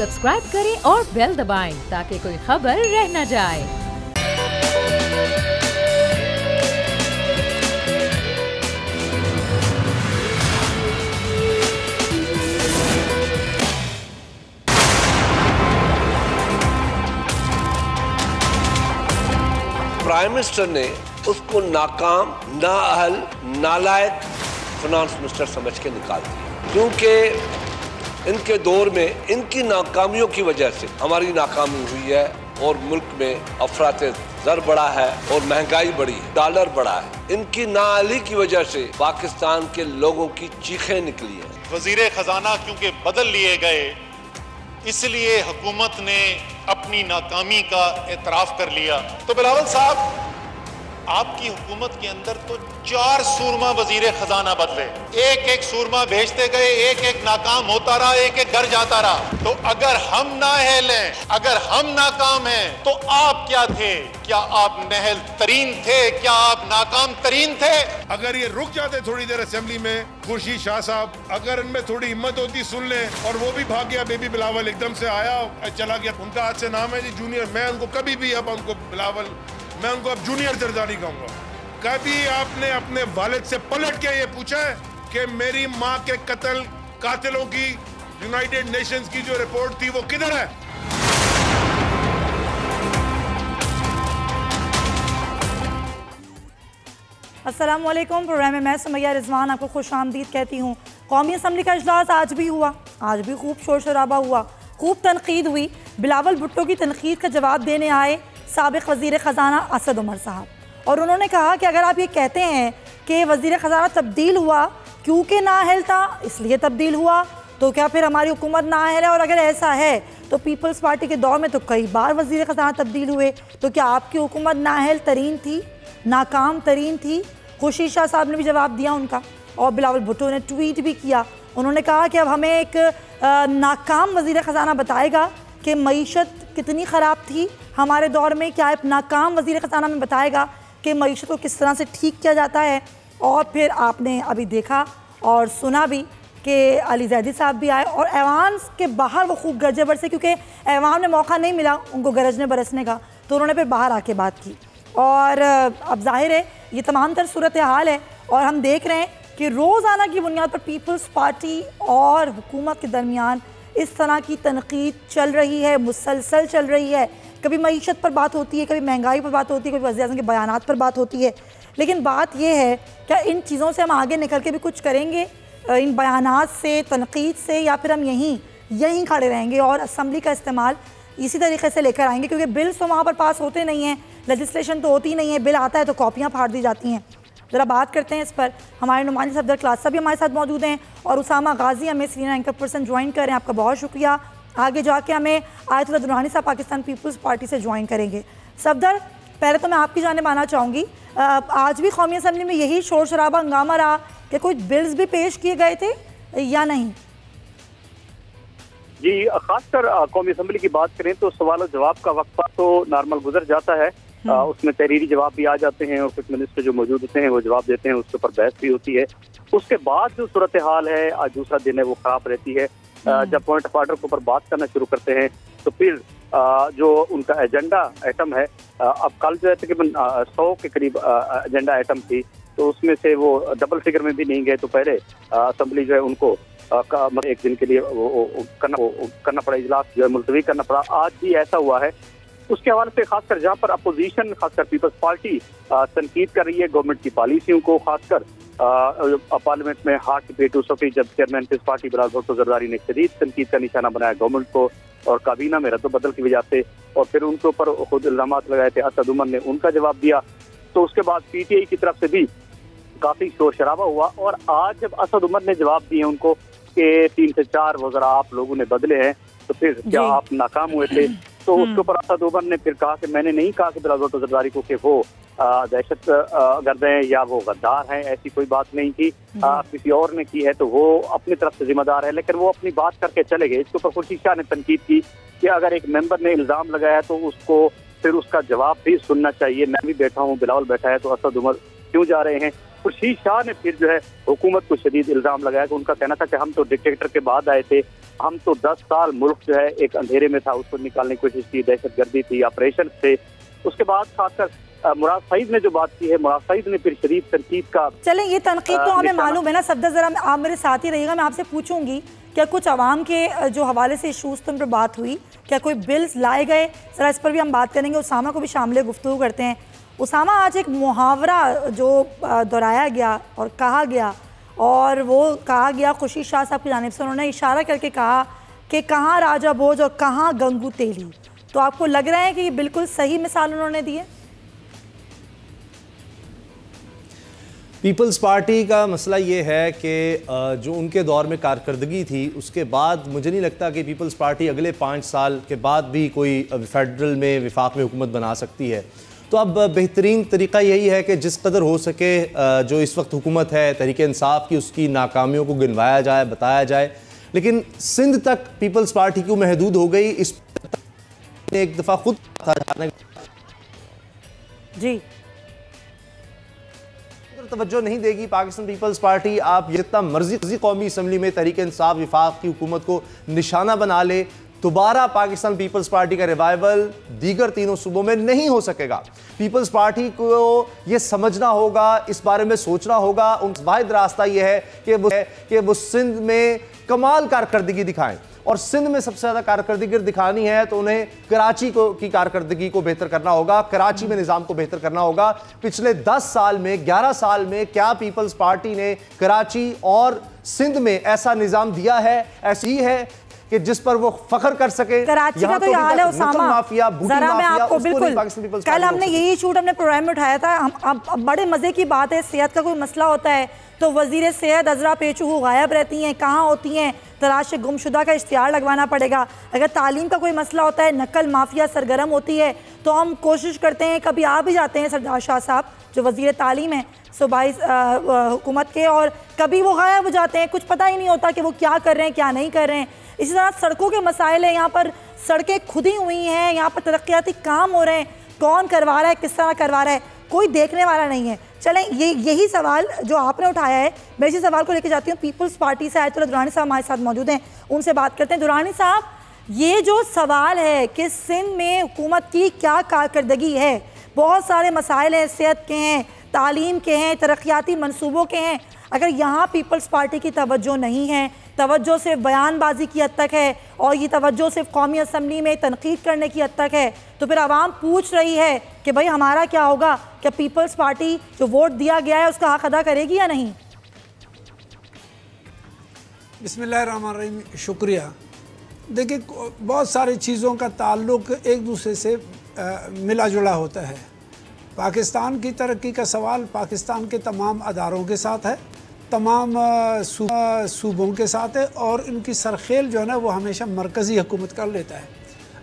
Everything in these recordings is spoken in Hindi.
सब्सक्राइब करें और बेल दबाएं ताकि कोई खबर रह न जाए। प्राइम मिनिस्टर ने उसको नाकाम, नाअहल, नालायक फाइनेंस मिनिस्टर समझ के निकाल दिया, क्योंकि इनके दौर में इनकी नाकामियों की वजह से हमारी नाकामी हुई है और मुल्क में अफराते ज़र बढ़ा है और महंगाई बढ़ी है, डॉलर बढ़ा है। इनकी नाअहली की वजह से पाकिस्तान के लोगों की चीखें निकली हैं। वजीर खजाना क्योंकि बदल लिए गए, इसलिए हुकूमत ने अपनी नाकामी का एतराफ कर लिया। तो बिलावल साहब, आपकी हुकूमत के अंदर तो 4 सूरमा वजीर खजाना बदले, एक एक सूरमा भेजते गए, एक एक नाकाम होता रहा, एक एक घर जाता रहा। तो अगर हम नाअहल हैं, अगर हम नाकाम हैं, तो आप क्या थे? क्या आप नाअहल तरीन थे? क्या आप नाकाम तरीन थे? अगर ये रुक जाते थोड़ी देर असेंबली में, खुर्शीद शाह साहब, अगर इनमें थोड़ी हिम्मत होती सुन ले, और वो भी भाग गया, बेबी बिलावल एकदम से आया चला गया। उनका आज से नाम है जी जूनियर। मैं उनको कभी भी अब उनको बिलावल, मैं उनको अब जूनियर जरदारी कहूंगा। कभी आपने अपने वालिद से पलट के ये पूछा है कि मेरी माँ के कत्ल कातिलों की यूनाइटेड नेशंस की जो रिपोर्ट थी वो किधर है? अस्सलाम वालेकुम। प्रोग्राम में मैं सुमैया रिजवान आपको खुश आमदीद कहती हूँ। कौमी असम्बली का इजलास आज भी हुआ, आज भी खूब शोर शराबा हुआ, खूब तनकीद हुई। बिलावल भुट्टो की तनकीद का जवाब देने आए साबिक वज़ीर ख़जाना असद उमर साहब, और उन्होंने कहा कि अगर आप ये कहते हैं कि वज़ीर ख़जाना तब्दील हुआ क्योंकि नाअहल था इसलिए तब्दील हुआ, तो क्या फिर हमारी हुकूमत नाअहल है? और अगर ऐसा है तो पीपल्स पार्टी के दौर में तो कई बार वज़ीर ख़जाना तब्दील हुए, तो क्या आपकी हुकूमत नाअहल तरीन थी, नाकाम तरीन थी? खुर्शीद शाह साहब ने भी जवाब दिया उनका, और बिलावल भुट्टो ने ट्वीट भी किया। उन्होंने कहा कि अब हमें एक नाकाम वज़ीर ख़जाना बताएगा कि मईशत कितनी ख़राब थी हमारे दौर में। क्या एक नाकाम वज़ीर ख़जाना में बताएगा कि मईशत को किस तरह से ठीक किया जाता है? और फिर आपने अभी देखा और सुना भी कि अली ज़ैदी साहब भी आए और ऐवान के बाहर वो खूब गरजे बरसे, क्योंकि ऐवान में मौका नहीं मिला उनको गरजने बरसने का, तो उन्होंने फिर बाहर आके बात की। और अब जाहिर है ये तमाम तर सूरत हाल है, और हम देख रहे हैं कि रोज़ाना की बुनियाद पर पीपल्स पार्टी और हुकूमत के दरमियान इस तरह की तनकीद चल रही है, मुसलसल चल रही है। कभी मईशत पर बात होती है, कभी महंगाई पर बात होती है, कभी वज़ीर-ए-आज़म के बयानात पर बात होती है। लेकिन बात यह है क्या इन चीज़ों से हम आगे निकल के भी कुछ करेंगे, इन बयानात से, तनकीद से, या फिर हम यहीं खड़े रहेंगे और असम्बली का इस्तेमाल इसी तरीके से लेकर आएंगे? क्योंकि बिल्स तो वहाँ पर पास होते नहीं हैं, लेजिस्लेशन तो होती नहीं है, बिल आता है तो कॉपियाँ फाड़ दी जाती हैं। ज़रा बात करते हैं इस पर। हमारे नुमाइंदे सफदर क्लास भी हमारे साथ मौजूद हैं, और उसामा गाजी हमें सीनियर एंकर पर्सन ज्वाइन कर रहे हैं। आपका बहुत शुक्रिया। आगे जाके हमें आयतुल्लाह दुरानी साहब पाकिस्तान पीपल्स पार्टी से ज्वाइन करेंगे। सफदर, पहले तो मैं आपकी जानिब आना चाहूँगी, आज भी कौमी असम्बली में यही शोर शराबा हंगामा रहा कि कुछ बिल्स भी पेश किए गए थे या नहीं? जी, खासकर कौमी असम्बली की बात करें तो सवाल और जवाब का वक्फा तो नॉर्मल गुजर जाता है, उसमें तहरीरी जवाब भी आ जाते हैं और कुछ मिनिस्टर जो मौजूद होते हैं वो जवाब देते हैं, उसके ऊपर बहस भी होती है। उसके बाद जो सूरत हाल है, आज दूसरा दिन है, वो खराब रहती है। जब पॉइंट ऑफ ऑर्डर के ऊपर बात करना शुरू करते हैं तो फिर जो उनका एजेंडा आइटम है, अब कल जो है तकरीबन 100 के करीब एजेंडा आइटम थी, तो उसमें से वो डबल फिगर में भी नहीं गए, तो पहले असम्बली जो है उनको एक दिन के लिए करना पड़ा, इजलास जो है मुलतवी करना पड़ा। आज भी ऐसा हुआ है। उसके हवाले से खासकर जहाँ पर अपोजिशन, खासकर पीपल्स पार्टी तनकीद कर रही है गवर्नमेंट की पॉलिसियों को, खासकर पार्लियामेंट में हार्ट डिबेट उस वक्त जब चेयरमैन पीपल्स पार्टी बिलावल भुट्टो जरदारी ने शदीद तनकीद का निशाना बनाया गवर्नमेंट को और काबीना में रद्द-बदल की वजह से, और फिर उनके ऊपर खुद इल्जामात लगाए थे। असद उमर ने उनका जवाब दिया, तो उसके बाद पीटीआई की तरफ से भी काफी शोर शराबा हुआ। और आज जब असद उमर ने जवाब दिए उनको कि 3 से 4 वज़रा आप लोगों ने बदले हैं, तो फिर क्या आप नाकाम हुए थे? तो उसके ऊपर असद उमर ने फिर कहा कि मैंने नहीं कहा कि बिलावल भुट्टो जरदारी को कि वो दहशत गर्द हैं या वो गद्दार हैं, ऐसी कोई बात नहीं थी। किसी और ने की है तो वो अपनी तरफ से जिम्मेदार है, लेकिन वो अपनी बात करके चले गए। इसके ऊपर खुर्शीद शाह ने तनकीद की कि अगर एक मेंबर ने इल्जाम लगाया तो उसको फिर उसका जवाब भी सुनना चाहिए। मैं भी बैठा हूँ, बिलावल बैठा है, तो असद उमर क्यों जा रहे हैं? खुर्शीद शाह ने फिर जो है हुकूमत को शदीद इल्जाम लगाया कि उनका कहना था कि हम तो डिक्टेटर के बाद आए थे, हम तो 10 साल मुल्क जो है एक अंधेरे में था, उसको निकालने की कोशिश की, दहशतगर्दी थी, ऑपरेशन थे। उसके बाद खासकर मुराद सईद ने जो बात की है, मुराद सईद ने फिर शरीफ तनकीद का। चलें, ये तनकीद तो हमें मालूम है ना सफदर, जरा आप मेरे साथ ही रहिएगा। मैं आपसे पूछूंगी क्या कुछ अवाम के जो हवाले से इशूज़ तुम पर बात हुई, क्या कोई बिल्स लाए गए, ज़रा इस पर भी हम बात करेंगे। उसामा को भी शामिल गुफ्तगू करते हैं। उसामा, आज एक मुहावरा जो दोहराया गया और कहा गया, और वो कहा गया खुर्शीद शाह साहब की जानिब से, उन्होंने इशारा करके कहा कि कहाँ राजा भोज और कहाँ गंगू तेली। तो आपको लग रहा है कि ये बिल्कुल सही मिसाल उन्होंने दी है? पीपल्स पार्टी का मसला ये है कि जो उनके दौर में कारकर्दगी थी, उसके बाद मुझे नहीं लगता कि पीपल्स पार्टी अगले 5 साल के बाद भी कोई फेडरल में विफाक में हुकूमत बना सकती है। तो अब बेहतरीन तरीका यही है कि जिस कदर हो सके जो इस वक्त हुकूमत है तहरीक इंसाफ की, उसकी नाकामियों को गिनवाया जाए, बताया जाए। लेकिन सिंध तक पीपल्स पार्टी क्यों महदूद हो गई, इस एक दफ़ा खुद जी तवज्जो नहीं देगी पाकिस्तान पीपल्स पार्टी। आप जितना मर्जी कौमी असम्बली में तहरीक इंसाफ विफाक की हुकूमत को निशाना बना ले, दोबारा पाकिस्तान पीपल्स पार्टी का रिवाइवल दीगर तीनों सूबों में नहीं हो सकेगा। पीपल्स पार्टी को यह समझना होगा, इस बारे में सोचना होगा। उनका वाहिद रास्ता यह है कि वो सिंध में कमाल कारकर्दगी दिखाएं, और सिंध में सबसे ज़्यादा कारकर्दगी दिखानी है तो उन्हें कराची की कारकर्दगी को बेहतर करना होगा, कराची में निज़ाम को बेहतर करना होगा। पिछले 10 साल में 11 साल में क्या पीपल्स पार्टी ने कराची और सिंध में ऐसा निज़ाम दिया है, ऐसी है कि जिस पर वो फख्र कर सके? कराची का तो हाल है उसामा, जरा मैं आपको बिल्कुल, कल हमने यही शूट अपने प्रोग्राम में उठाया था। अब बड़े मजे की बात है, सेहत का कोई मसला होता है तो वजीर सेहत अजरा पेचू गायब रहती हैं, कहाँ होती हैं, तलाश गुमशुदा का इश्तिहार लगवाना पड़ेगा। अगर तालीम का कोई मसला होता है, नकल माफिया सरगर्म होती है, तो हम कोशिश करते हैं, कभी आ भी जाते हैं सरदार शाह साहब जो वजीर तालीम है सूबाई हुकूमत के, और कभी वो गायब हो जाते हैं, कुछ पता ही नहीं होता कि वो क्या कर रहे हैं क्या नहीं कर रहे हैं। इसी तरह सड़कों के मसाइल हैं, यहाँ पर सड़कें खुदी हुई हैं, यहाँ पर तरक्याती काम हो रहे हैं, कौन करवा रहा है, किस तरह करवा रहा है, कोई देखने वाला नहीं है। चलें, यही सवाल जो आपने उठाया है, मैं इसी सवाल को लेकर जाती हूँ पीपल्स पार्टी से। आयतुल्लाह दुरानी साहब हमारे साथ मौजूद हैं, उनसे बात करते हैं। दुरानी साहब, ये जो सवाल है कि सिंध में हुकूमत की क्या कारकर्दगी है, बहुत सारे मसाइल हैं, सेहत के हैं, तालीम के हैं, तरक्याती मनसूबों के हैं, अगर यहाँ पीपल्स पार्टी की तवज्जो नहीं है, तवज्जो सिर्फ बयानबाजी की हद तक है और ये तवज्जो सिर्फ कौमी असम्बली में तनकीद करने की हद तक है, तो फिर आवाम पूछ रही है कि भाई हमारा क्या होगा? क्या पीपल्स पार्टी जो वोट दिया गया है उसका हक अदा करेगी या नहीं? बिस्मिल्लाहिर्रहमानिर्रहीम, शुक्रिया। देखिए, बहुत सारी चीज़ों का ताल्लुक़ एक दूसरे से मिला जुला होता है। पाकिस्तान की तरक्की का सवाल पाकिस्तान के तमाम अदारों के साथ है, तमाम सूबों के साथ है, और इनकी सरखेल जो है ना वो हमेशा मरकज़ी हुकूमत कर लेता है।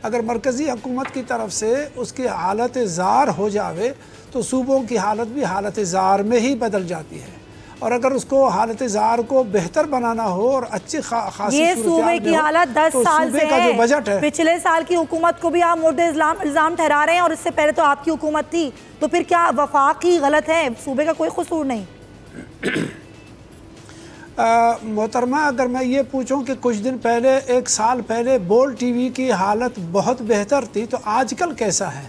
अगर मरकज़ी हुकूमत की तरफ से उसकी हालत ज़ार हो जावे तो सूबों की हालत भी हालत ज़ार में ही बदल जाती है, और अगर उसको हालत ज़ार को बेहतर बनाना हो और अच्छी खासी ये सूबे की हालत 10 साल से है। जो बजट है, पिछले साल की हुकूमत को भी आप मुर्दे इल्ज़ाम ठहरा रहे हैं, और इससे पहले तो आपकी हुकूमत थी, तो फिर क्या वफाक ही गलत है? सूबे का कोई कसूर नहीं? मोहतरमा, अगर मैं ये पूछूं कि कुछ दिन पहले, 1 साल पहले बोल टीवी की हालत बहुत बेहतर थी, तो आजकल कैसा है?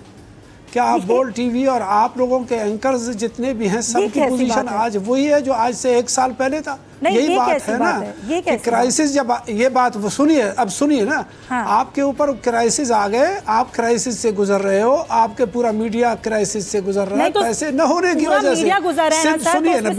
क्या बोल टीवी और आप लोगों के एंकर्स जितने भी हैं, सबकी पोजीशन आज वही है जो आज से 1 साल पहले था? यही बात है ना कि क्राइसिस, जब ये बात सुनिए, अब सुनिए ना, हाँ। आपके ऊपर क्राइसिस आ गए, आप क्राइसिस से गुजर रहे हो, आपके पूरा मीडिया क्राइसिस से गुजर रहा है, तो पैसे न होने की वजह से। सुनिए ना,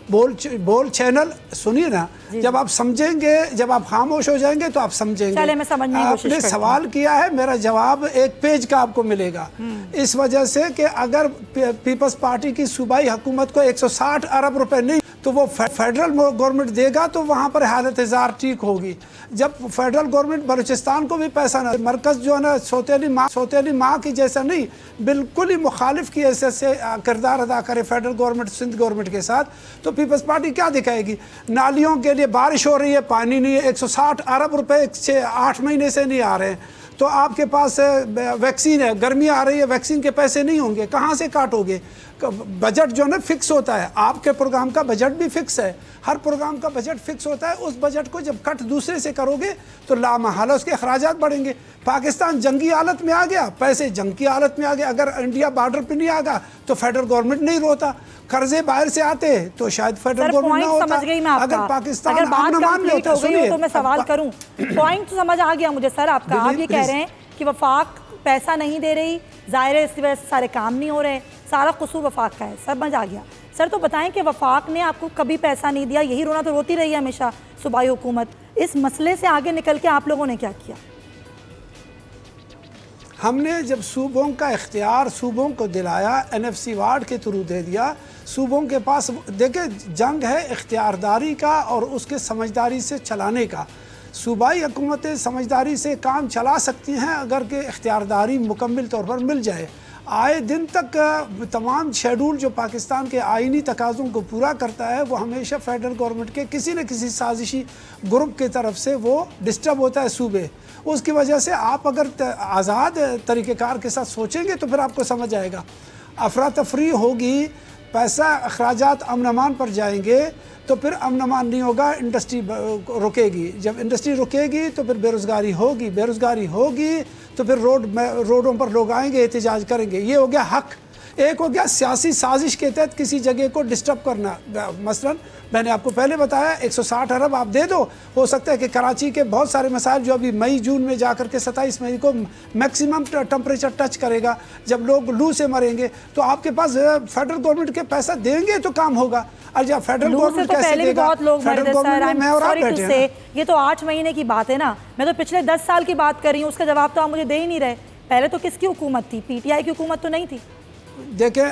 बोल चैनल सुनिए ना, जब आप समझेंगे, जब आप खामोश हो जाएंगे तो आप समझेंगे। मैं समझने की कोशिश आपने सवाल किया है, मेरा जवाब 1 पेज का आपको मिलेगा। इस वजह से कि अगर पीपल्स पार्टी की सूबाई हुकूमत को 160 अरब रुपए नहीं तो वो फेडरल गवर्नमेंट देगा तो वहाँ पर हालत ज़ार ठीक होगी। जब फेडरल गवर्नमेंट बलूचिस्तान को भी पैसा ना, मरकज़ जो है ना सौतेली माँ की जैसा नहीं, बिल्कुल ही मुखालिफ की ऐसे से किरदार अदा करे फेडरल गवर्नमेंट सिंध गवर्नमेंट के साथ, तो पीपल्स पार्टी क्या दिखाएगी? नालियों के लिए बारिश हो रही है, पानी नहीं है, 160 अरब रुपए 8 महीने से नहीं आ रहे हैं, तो आपके पास वैक्सीन है, गर्मी आ रही है, वैक्सीन के पैसे नहीं होंगे, कहाँ से काटोगे? बजट जो है ना फिक्स होता है, आपके प्रोग्राम का बजट भी फिक्स है, हर प्रोग्राम का बजट फिक्स होता है। उस बजट को जब कट दूसरे से करोगे तो लामहला उसके अखराजात बढ़ेंगे। पाकिस्तान जंगी हालत में आ गया, पैसे जंग की हालत में आ गया। अगर इंडिया बॉर्डर पे नहीं आगा तो फेडरल गवर्नमेंट नहीं रोता, कर्जे बाहर से आते तो शायद फेडरल गवर्नमेंट ना होता। समझ गई मैं आपका। अगर पाकिस्तान अगर बात कंप्लीट हो गई तो मैं सवाल करूं, पॉइंट तो समझ आ गया मुझे सर आपका। आप ये कह रहे हैं कि वफाक पैसा नहीं दे रही, जाहिर है इसकी वजह से सारे काम नहीं हो रहे, सारा कसूर वफाक का है, समझ आ गया। सर तो बताएं कि वफाक ने आपको कभी पैसा नहीं दिया, यही रोना तो रोती रही है हमेशा सूबाई हुकूमत। इस मसले से आगे निकल के आप लोगों ने क्या किया? हमने जब सूबों का इख्तियार सूबों को दिलाया, NFC वार्ड के थ्रू दे दिया, सूबों के पास देखे जंग है इख्तियारदारी का और उसके समझदारी से चलाने का। सूबाई हुकूमतें समझदारी से काम चला सकती हैं अगर के इख्तियारदारी मुकम्मल तौर पर मिल जाए। आए दिन तक तमाम शेड्यूल जो पाकिस्तान के आइनी तकाज़ों को पूरा करता है वो हमेशा फेडरल गवर्नमेंट के किसी न किसी साजिशी ग्रुप की तरफ से वो डिस्टर्ब होता है सूबे। उसकी वजह से आप अगर आज़ाद तरीक़ेकार के साथ सोचेंगे तो फिर आपको समझ आएगा। अफरा तफरी होगी, पैसा अखराजात अमन अमान पर जाएंगे तो फिर अमन अमान नहीं होगा, इंडस्ट्री रुकेगी। जब इंडस्ट्री रुकेगी तो फिर बेरोज़गारी होगी, बेरोज़गारी होगी तो फिर रोडों पर लोग आएंगे, एहतजाज करेंगे। ये हो गया हक। एक हो गया सियासी साजिश के तहत किसी जगह को डिस्टर्ब करना। मसलन मैंने आपको पहले बताया 160 अरब आप दे दो, हो सकता है कि कराची के बहुत सारे मसाइल जो अभी मई जून में जाकर के 27 मई को मैक्सिमम टेम्परेचर टच करेगा, जब लोग लू से मरेंगे, तो आपके पास फेडरल गवर्नमेंट के पैसा देंगे तो काम होगा। और जब फेडरल गवर्नमेंट कैसे देगा? बहुत लोग फेडरल गवर्नमेंट में और आप बैठे हैं। ये तो 8 महीने की बात है ना, मैं तो पिछले 10 साल की बात कर रही हूँ, उसका जवाब तो आप मुझे दे ही नहीं रहे। पहले तो किसकी हुकूमत थी? PTI की हुकूमत तो नहीं थी। देखें,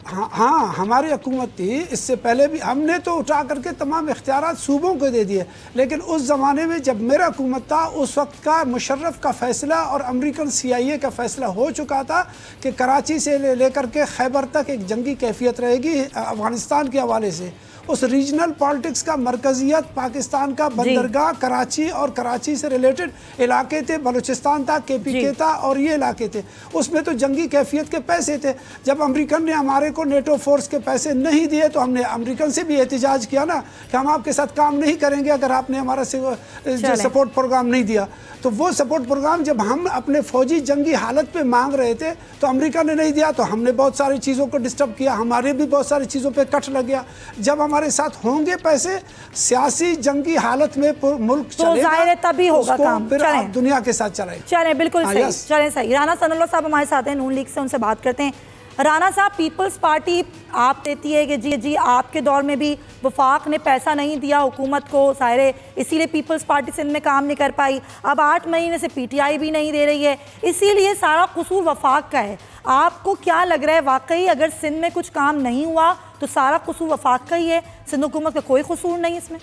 हाँ हमारी हुकूमत थी, इससे पहले भी हमने तो उठा करके तमाम इख्तियारात सूबों को दे दिए। लेकिन उस ज़माने में जब मेरा हुकूमत था उस वक्त का मुशर्रफ का फ़ैसला और अमेरिकन CIA का फ़ैसला हो चुका था कि कराची से लेकर के खैबर तक एक जंगी कैफियत रहेगी अफ़गानिस्तान के हवाले से। उस रीजनल पॉलिटिक्स का मरकजियत पाकिस्तान का बंदरगाह कराची और कराची से रिलेटेड इलाके थे, बलूचिस्तान था, KPK था और ये इलाके थे। उसमें तो जंगी कैफियत के पैसे थे। जब अमेरिकन ने हमारे को नेटो फोर्स के पैसे नहीं दिए तो हमने अमेरिकन से भी एहतिजाज किया ना कि हम आपके साथ काम नहीं करेंगे अगर आपने हमारा सपोर्ट प्रोग्राम नहीं दिया। तो वो सपोर्ट प्रोग्राम जब हम अपने फौजी जंगी हालत पे मांग रहे थे तो अमेरिका ने नहीं दिया, तो हमने बहुत सारी चीज़ों को डिस्टर्ब किया, हमारे भी बहुत सारी चीज़ों पे कट लग गया। जब हमारे साथ होंगे पैसे सियासी जंगी हालत में मुल्क तो जाहिर है तभी होगा काम। फिर आप दुनिया के साथ चलें। चलें, बिल्कुल सही, चलें सही। राना सनाउल्लाह साहब हमारे साथ हैं, नून लीग से, उनसे बात करते हैं। राना साहब, पीपल्स पार्टी आप देती है कि जी आपके दौर में भी वफाक ने पैसा नहीं दिया हुकूमत को, सारे इसीलिए पीपल्स पार्टी सिंध में काम नहीं कर पाई। अब 8 महीने से PTI भी नहीं दे रही है, इसीलिए सारा कसूर वफाक का है। आपको क्या लग रहा है, वाकई अगर सिंध में कुछ काम नहीं हुआ तो सारा कसूर वफाक का ही है, सिंध हुकूमत का कोई कसूर नहीं इसमें?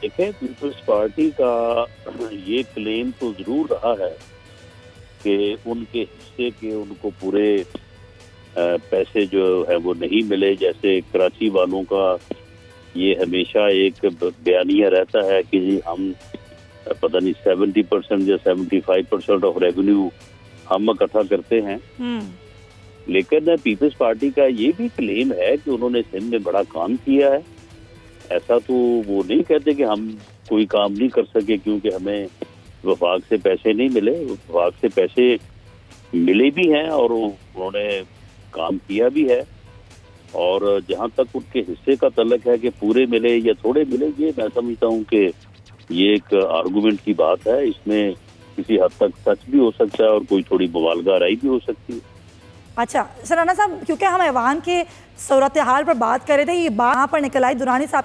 देखिए, पीपल्स पार्टी का ये क्लेम तो जरूर रहा है कि उनके हिस्से के उनको पूरे पैसे जो है वो नहीं मिले। जैसे कराची वालों का ये हमेशा एक बयानिया रहता है कि जी हम पता नहीं 70% या 75% ऑफ रेवेन्यू हम इकट्ठा करते हैं। लेकिन पीपल्स पार्टी का ये भी क्लेम है कि उन्होंने सिंध में बड़ा काम किया है। ऐसा तो वो नहीं कहते कि हम कोई काम नहीं कर सके क्योंकि हमें वफाक से पैसे नहीं मिले। वफाक से पैसे मिले भी हैं और उन्होंने काम किया भी है। और जहाँ तक उनके हिस्से का तल्लक है कि पूरे मिले या थोड़े मिले, ये मैं समझता हूँ कि ये एक आर्गूमेंट की बात है। इसमें किसी हद तक सच भी हो सकता है और कोई थोड़ी मुबालगा राई भी हो सकती है। अच्छा सर, राना साहब, क्योंकि हम ऐवान के सूरत हाल पर बात कर रहे थे, ये बात यहाँ पर निकल आई, दुरानी साहब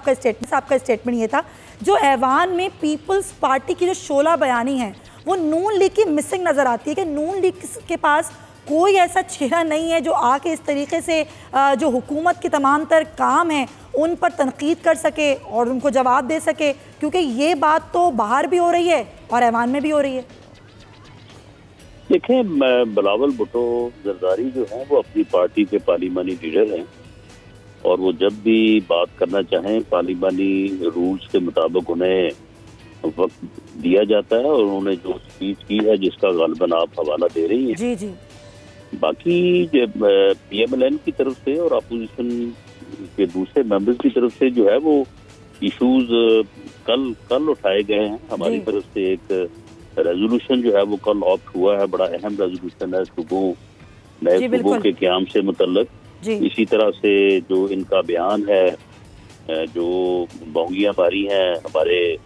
का स्टेटमेंट ये था, जो ऐवान में पीपल्स पार्टी की जो शोला बयानी है वो नून लीग की मिसिंग नज़र आती है कि नून लीग के पास कोई ऐसा चेहरा नहीं है जो आके इस तरीके से जो हुकूमत के तमाम तर काम हैं उन पर तनकीद कर सके और उनको जवाब दे सके, क्योंकि ये बात तो बाहर भी हो रही है और ऐवान में भी हो रही है। देखें, बिलावल भुट्टो जरदारी जो हैं वो अपनी पार्टी के पार्लिमानी लीडर हैं और वो जब भी बात करना चाहें पार्लिमानी रूल्स के मुताबिक उन्हें वक्त दिया जाता है, और उन्होंने जो स्पीच की है जिसका गालिबन आप हवाला दे रही हैं। जी जी। बाकी PMLN की तरफ से और अपोजिशन के दूसरे मेंबर्स की तरफ से जो है वो इश्यूज कल उठाए गए हैं। हमारी तरफ से एक रेजोल्यूशन जो है वो कल ऑप्ट हुआ है, बड़ा अहम रेजोल्यूशन है नए सूबों के क़याम से मुतल्लिक। इसी तरह से जो इनका बयान है, जो बोंगियां मारी हैं हमारे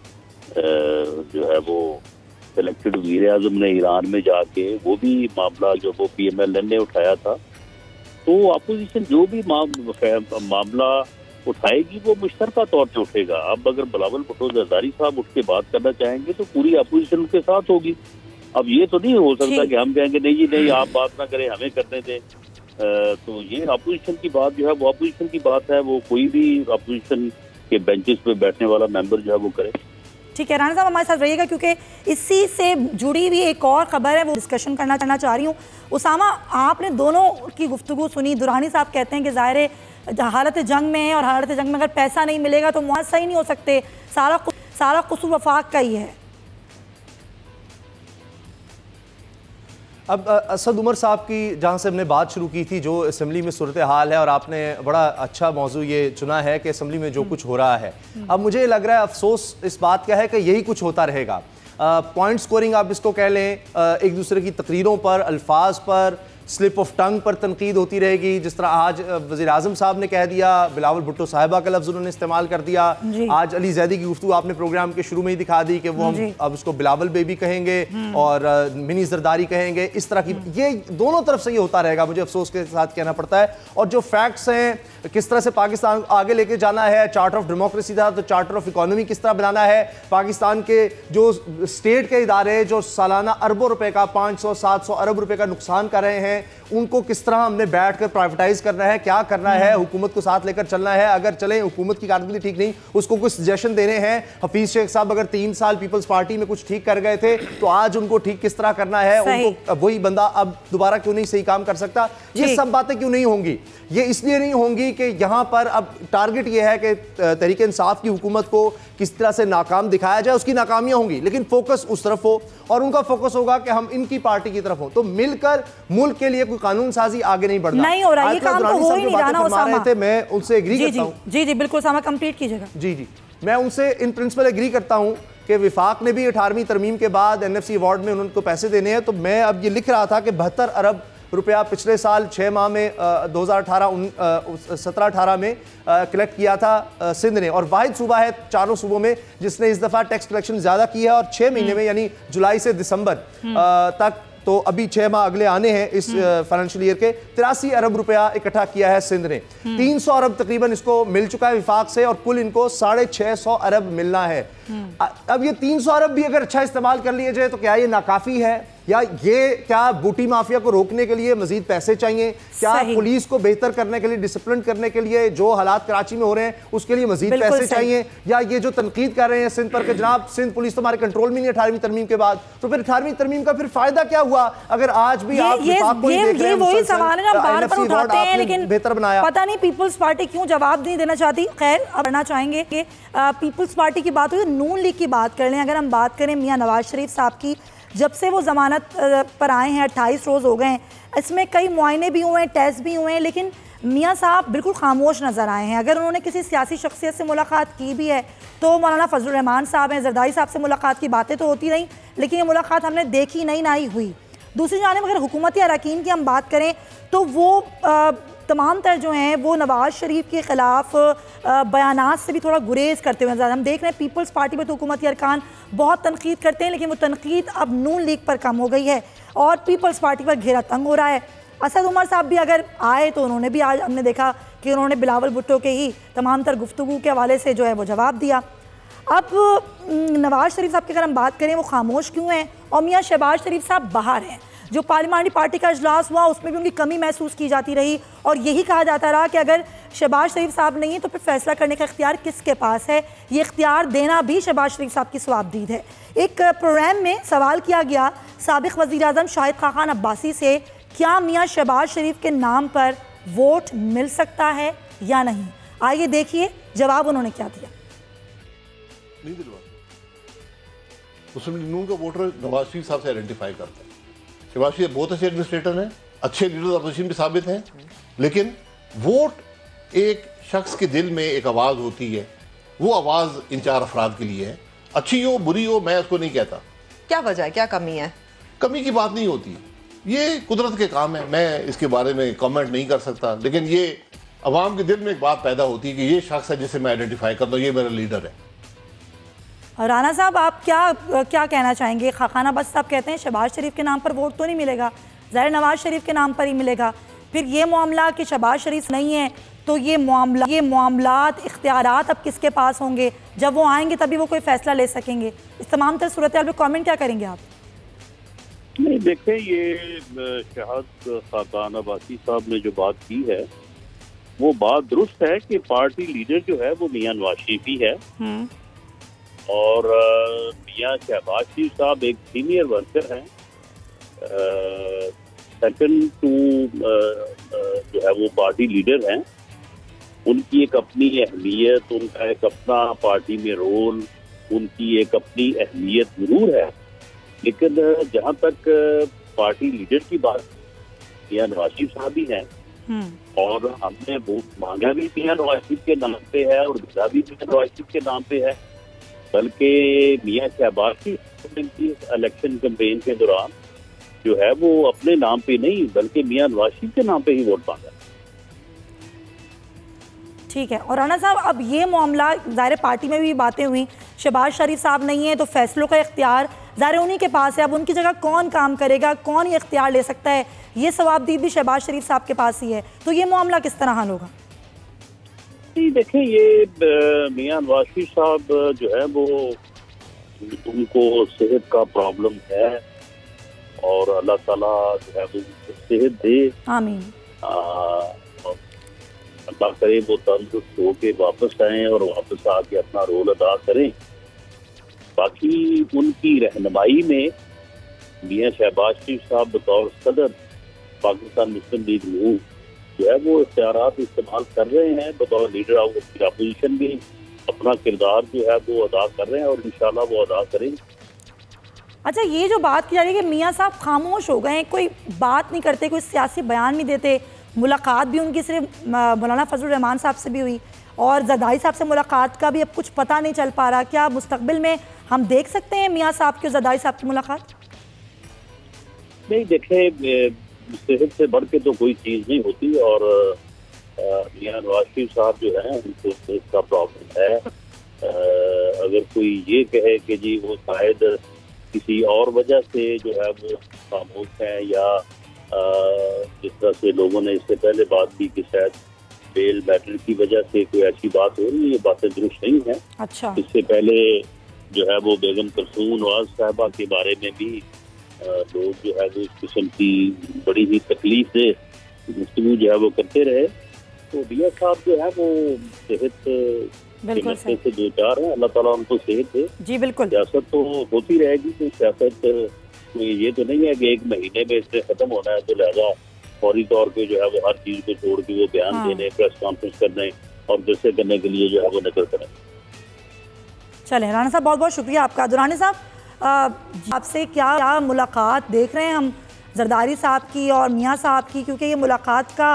जो है वो इलेक्टेड वज़ीर आज़म ने ईरान में जाके, वो भी मामला जो वो PMLN ने उठाया था। तो अपोजिशन जो भी मामला उठाएगी वो मुश्तरका तौर पे उठेगा। अब अगर बिलावल भुट्टो जरदारी साहब उठ के बात करना चाहेंगे तो पूरी अपोजिशन के साथ होगी। अब ये तो नहीं हो सकता कि हम कहेंगे नहीं जी नहीं आप बात ना करें, हमें करने दें। तो ये अपोजिशन की बात जो है वो अपोजिशन की बात है, वो कोई भी अपोजिशन के बेंचेस पे बैठने वाला मेंबर जो है वो करे। ठीक है, राणा साहब हमारे साथ रहिएगा क्योंकि इसी से जुड़ी हुई एक और खबर है, वो डिस्कशन करना चाह रही हूँ। उसामा, आपने दोनों की गुफ्तगू सुनी। दुरानी साहब कहते हैं कि ज़ाहिर हालत जंग में है और हालत जंग में अगर पैसा नहीं मिलेगा तो मुआवजा सही नहीं हो सकते, सारा कसूर वफाक का ही है। अब असद उमर साहब की जहाँ से हमने बात शुरू की थी, जो असम्बली में सूरत हाल है, और आपने बड़ा अच्छा मौजू ये चुना है कि असम्बली में जो कुछ हो रहा है, अब मुझे लग रहा है अफसोस इस बात का है कि यही कुछ होता रहेगा। पॉइंट स्कोरिंग आप इसको कह लें, एक दूसरे की तकरीरों पर, अल्फाज पर, स्लिप ऑफ टंग पर तनकीद होती रहेगी। जिस तरह आज वज़ीर आज़म साहब ने कह दिया, बिलावल भुट्टो साहिबा का लफ्ज़ उन्होंने इस्तेमाल कर दिया। आज अली जैदी की गुफ्तगू आपने प्रोग्राम के शुरू में ही दिखा दी कि वो हम अब उसको बिलावल बेबी कहेंगे और मिनी जरदारी कहेंगे। इस तरह की ये दोनों तरफ से ये होता रहेगा, मुझे अफसोस के साथ कहना पड़ता है। और जो फैक्ट्स हैं, किस तरह से पाकिस्तान आगे लेके जाना है, चार्टर ऑफ डेमोक्रेसी था तो चार्टर ऑफ इकोनॉमी किस तरह बनाना है, पाकिस्तान के जो स्टेट के इदारे जो सालाना अरबों रुपए का 500-700 अरब रुपए का नुकसान कर रहे हैं, उनको किस तरह हमने बैठकर प्राइवेटाइज करना है, क्या करना है, हुकूमत को साथ लेकर चलना है। अगर चले हुकूमत की कारकर्दगी ठीक नहीं, उसको कुछ सजेशन देने हैं। हफीज शेख साहब अगर 3 साल पीपल्स पार्टी में कुछ ठीक कर गए थे तो आज उनको ठीक किस तरह करना है, उनको वही बंदा अब दोबारा क्यों नहीं सही काम कर सकता। ये सब बातें क्यों नहीं होंगी? ये इसलिए नहीं होंगी कि यहां पर अब टारगेट ये है कि तहरीक इंसाफ की हुकूमत को किस तरह से नाकाम दिखाया जाए। उसकी नाकामियां होंगी लेकिन फोकस उस तरफ हो, और उनका फोकस होगा कि हम इनकी पार्टी की तरफ हो। तो मिलकर मुल्क के लिए कोई कानून साजी आगे नहीं बढ़ना, नहीं हो रहा। ये काम तो हो ही नहीं रहा ना उसामा। मैं उनसे एग्री करता हूं। जी जी बिल्कुल उसामा, कंप्लीट कीजिएगा। जी जी, मैं उनसे इन प्रिंसिपल एग्री करता हूं कि विफाक ने भी 18वीं तरमीम के बाद NFC अवार्ड में उनको पैसे देने हैं। तो मैं अब ये लिख रहा था कि 72 अरब रुपया पिछले साल 6 माह में 2017-18 में कलेक्ट किया था सिंध ने, और वाहिद सूबा है चारों सूबों में जिसने इस दफ़ा टैक्स कलेक्शन ज़्यादा की है। और 6 महीने में यानी जुलाई से दिसंबर तक, तो अभी 6 माह अगले आने हैं इस फाइनेंशियल ईयर के, 83 अरब रुपया इकट्ठा किया है सिंध ने। 300 अरब तकरीबन इसको मिल चुका है विफाक से, और कुल इनको 650 अरब मिलना है। अब ये 300 अरब भी अगर अच्छा इस्तेमाल कर लिए जाए तो क्या ये नाकाफी है, या ये क्या बूटी माफिया को रोकने के लिए मजीद पैसे चाहिए? क्या पुलिस को बेहतर करने के लिए, डिसिप्लिन करने के लिए, जो हालात कराची में हो रहे हैं उसके लिए मजीद पैसे चाहिए? या ये जो तनकीद कर रहे हैं सिंध पर कि जनाब सिंध पुलिस तुम्हारे कंट्रोल में नहीं 18वीं तरमीम के बाद, तो फिर 18वीं तरमीम का फिर फायदा क्या हुआ? अगर आज भी आप वही सवाल है ना, बार-बार उठाते हैं लेकिन बेहतर बनाया, पता नहीं पीपल्स पार्टी क्यों जवाब नहीं देना चाहती। खैर अब करना चाहेंगे कि पीपल्स पार्टी की बात हुई, नून लीग की बात कर लें। अगर हम बात करें मियां नवाज शरीफ साहब की, जब से वो ज़मानत पर आए हैं 28 रोज़ हो गए हैं, इसमें कई मुआयने भी हुए हैं, टेस्ट भी हुए हैं, लेकिन मियां साहब बिल्कुल खामोश नज़र आए हैं। अगर उन्होंने किसी सियासी शख्सियत से मुलाकात की भी है तो मौलाना फजलुर रहमान साहब हैं, जरदारी साहब से मुलाकात की बातें तो होती रहीं, लेकिन ये मुलाकात हमने देखी नहीं ना ही हुई। दूसरी जानिब अगर हुकूमती अरकान की हम बात करें तो वो तमाम तर जो हैं वो नवाज़ शरीफ के ख़िलाफ़ बयानात से भी थोड़ा गुरेज करते हुए नजर। हम देख रहे हैं पीपल्स पार्टी पर तो हुकूमती अरकान बहुत तनकीद करते हैं, लेकिन वो तनकीद अब नून लीग पर कम हो गई है और पीपल्स पार्टी पर घेरा तंग हो रहा है। असद उमर साहब भी अगर आए तो उन्होंने भी, आज हमने देखा कि उन्होंने बिलावल भुट्टो के ही तमाम तर गुफ्तगू के हवाले से जो है वो जवाब दिया। अब नवाज़ शरीफ साहब की अगर हम बात करें वो खामोश क्यों हैं, और मियाँ शहबाज शरीफ साहब बाहर हैं। जो पार्लिमानी पार्टी का इजलास हुआ उसमें भी उनकी कमी महसूस की जाती रही, और यही कहा जाता रहा कि अगर शहबाज शरीफ साहब नहीं है तो फिर फैसला करने का इख्तियार किसके पास है। ये इख्तियार देना भी शहबाज शरीफ साहब की सवाबदीद है। एक प्रोग्राम में सवाल किया गया साबिक़ वज़ीर आज़म शाहिद खान अब्बासी से, क्या मियाँ शहबाज शरीफ के नाम पर वोट मिल सकता है या नहीं। आइए देखिए जवाब उन्होंने क्या दिया। मुस्लिम लीग नून का वोटर नवाज शरीफ साहब से आइडेंटिफाई करता है। शहबाज शरीफ बहुत अच्छे एडमिनिस्ट्रेटर हैं, अच्छे लीडर अपोजिशन भी साबित हैं, लेकिन वोट एक शख्स के दिल में एक आवाज़ होती है, वो आवाज़ इन 4 अफराद के लिए है। अच्छी हो बुरी हो मैं उसको नहीं कहता। क्या वजह है, क्या कमी है? कमी की बात नहीं होती, ये कुदरत के काम है, मैं इसके बारे में कमेंट नहीं कर सकता, लेकिन ये अवाम के दिल में एक बात पैदा होती है कि ये शख्स है जिसे मैं आइडेंटिफाई करता हूँ, ये मेरा लीडर है। राना साहब, आप क्या कहना चाहेंगे? खाखाना बस साहब कहते हैं शहबाज शरीफ के नाम पर वोट तो नहीं मिलेगा, ज़ाहिर नवाज शरीफ के नाम पर ही मिलेगा। फिर ये मामला कि शहबाज शरीफ नहीं है तो ये मामलात इख्तियारात अब किसके पास होंगे? जब वो आएंगे तभी वो कोई फ़ैसला ले सकेंगे। इस तमाम तर सूरत हाल पर कॉमेंट क्या करेंगे आप? नहीं, देखें, ये शहाद खाकान अब्बासी साहब ने जो बात की है वो बात दुरुस्त है कि पार्टी लीडर जो है वो मियां नवाज शरीफ ही है और मियां शहबाज शरीफ साहब एक सीनियर वर्कर हैं। सेकंड टू जो है वो पार्टी लीडर हैं, उनकी एक अपनी अहमियत, उनका एक अपना पार्टी में रोल, उनकी एक अपनी अहमियत जरूर है, लेकिन जहाँ तक पार्टी लीडर की बात, मियां नवाज शरीफ साहब ही हैं और हमने वोट मांगा भी मियां नवाज शरीफ के नाम पे है और दिया भी मियां नवाज शरीफ के नाम पे है। बल्कि मियां शहबाज शरीफ की इलेक्शन कैंपेन के दौरान जो है वो अपने नाम पे नहीं बल्कि मियां नवाज शरीफ के नाम पे ही वोट मांगा। ठीक है। और राना साहब, अब ये मामला ज़ाहिर पार्टी में भी बातें हुई, शहबाज शरीफ साहब नहीं है तो फैसलों का इख्तियार ज़ाहिर उन्हीं के पास है। अब उनकी जगह कौन काम करेगा, कौन ये इख्तियार ले सकता है, ये सवाबदीद भी शहबाज शरीफ साहब के पास ही है, तो ये मामला किस तरह हल होगा? देखें, ये मियां नवाज शरीफ साहब जो है वो उनको सेहत का प्रॉब्लम है और अल्लाह ताला जो है वो सेहत दे, आमीन। अल्लाह करे वो तंदुरुस्त होके वापस आए और वापस आके अपना रोल अदा करें। बाकी उनकी रहनुमाई में मियां शहबाज शरीफ साहब बतौर सदर पाकिस्तान मुस्लिम लीग नून जो है वो इख्तियारात इस्तेमाल कर रहे हैं, बतौर लीडर ऑफ अपोजिशन भी अपना किरदार जो है वो अदा कर रहे हैं और इंशाल्लाह वो अदा करेंगे। अच्छा, ये जो बात की जा रही है कि मियां साहब खामोश हो गए, कोई बात नहीं करते, कोई सियासी बयान नहीं देते, मुलाकात भी उनकी सिर्फ मौलाना फजल रहमान साहब से भी हुई और जरदारी साहब से मुलाकात का भी अब कुछ पता नहीं चल पा रहा। क्या मुस्तकबिल में हम देख सकते हैं मियां साहब की और जरदारी साहब की मुलाकात? नहीं, देखें, सेहत से बढ़ के तो कोई चीज़ नहीं होती और मियां नवाज शरीफ साहब जो है उनको सेहत का प्रॉब्लम है। अगर कोई ये कहे कि जी वो शायद किसी और वजह से जो है वो खामोश है या जिस तरह से लोगों ने इससे पहले बात की कि शायद बेल मैटर की वजह से कोई ऐसी बात हो रही है, ये बातें दुरुस्त नहीं है। अच्छा। इससे पहले जो है वो बेगम कुलसूम नवाज साहबा के बारे में भी लोग जो है वो इस किस्म की बड़ी ही तकलीफ से गुफ्तगू जो है वो करते रहे। तो मियां साहब जो है वो सेहत से दो चार है, अल्लाह ताला उनको सेहत दे। जी बिल्कुल। सियासत तो होती रहेगी, तो सियासत ये तो नहीं है कि एक महीने में इससे खत्म होना है, तो लिहाजा फौरी तौर पे जो है वो हर चीज को छोड़ के वो बयान देने, प्रेस कॉन्फ्रेंस करने और जैसे करने के लिए जो है वो नजर करें। चलें राना साहब, बहुत बहुत शुक्रिया आपका। दुरानी साहब, आपसे क्या मुलाकात देख रहे हैं हम जरदारी साहब की और मियां साहब की, क्योंकि ये मुलाकात का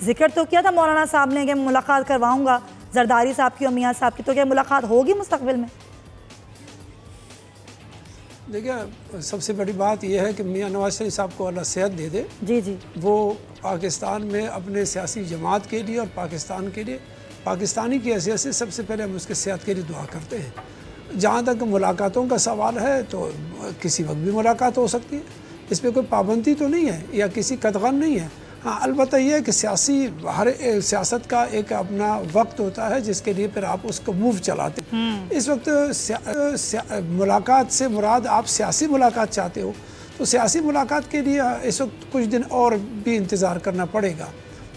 जिक्र तो किया था मौलाना साहब ने कि मुलाकात करवाऊंगा जरदारी साहब की और मियां साहब की, तो क्या मुलाकात होगी मुस्तकबिल में? देखिए, सबसे बड़ी बात यह है कि मियां नवाज शरीफ साहब को अल्लाह सेहत दे दे। जी जी। वो पाकिस्तान में अपने सियासी जमात के लिए और पाकिस्तान के लिए, पाकिस्तानी की हैसियत से सबसे पहले हम उसके सेहत के लिए दुआ करते हैं। जहाँ तक मुलाकातों का सवाल है तो किसी वक्त भी मुलाकात हो सकती है, इस पर कोई पाबंदी तो नहीं है या किसी कदगन नहीं है। हाँ, अलबत्ता यह है कि हर सियासत का एक अपना वक्त होता है जिसके लिए फिर आप उसको मूव चलाते हैं। इस वक्त मुलाकात से मुराद आप सियासी मुलाकात चाहते हो तो सियासी मुलाकात के लिए इस वक्त कुछ दिन और भी इंतज़ार करना पड़ेगा,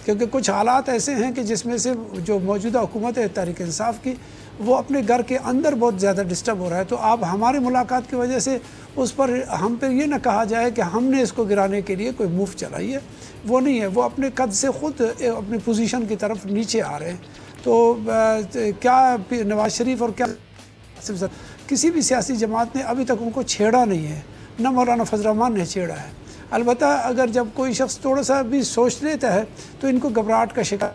क्योंकि कुछ हालात ऐसे हैं कि जिसमें से जो मौजूदा हुकूमत है तहरीक इंसाफ की, वो अपने घर के अंदर बहुत ज़्यादा डिस्टर्ब हो रहा है। तो आप हमारी मुलाकात की वजह से उस पर हम पर ये ना कहा जाए कि हमने इसको गिराने के लिए कोई मूव चलाई है, वो नहीं है। वो अपने कद से ख़ुद अपनी पोजीशन की तरफ नीचे आ रहे हैं। तो क्या नवाज शरीफ और क्या किसी भी सियासी जमात ने अभी तक उनको छेड़ा नहीं है, न मौलाना फजल रहमान ने छेड़ा है। अलबत्ता अगर जब कोई शख्स थोड़ा सा भी सोच लेता है तो इनको घबराहट का शिकार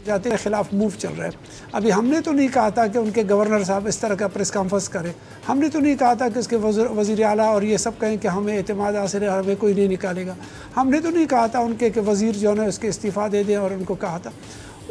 जाते हैं, खिलाफ मूव चल रहा है। अभी हमने तो नहीं कहा था कि उनके गवर्नर साहब इस तरह का प्रेस कॉन्फ्रेंस करें, हमने तो नहीं कहा था कि उसके वज़ीर आला और ये सब कहें कि हमें एतमाद हासिल है, हमें कोई नहीं निकालेगा। हमने तो नहीं कहा था उनके कि वज़ीर जो है उसके इस्तीफ़ा दे दें, और उनको कहा था।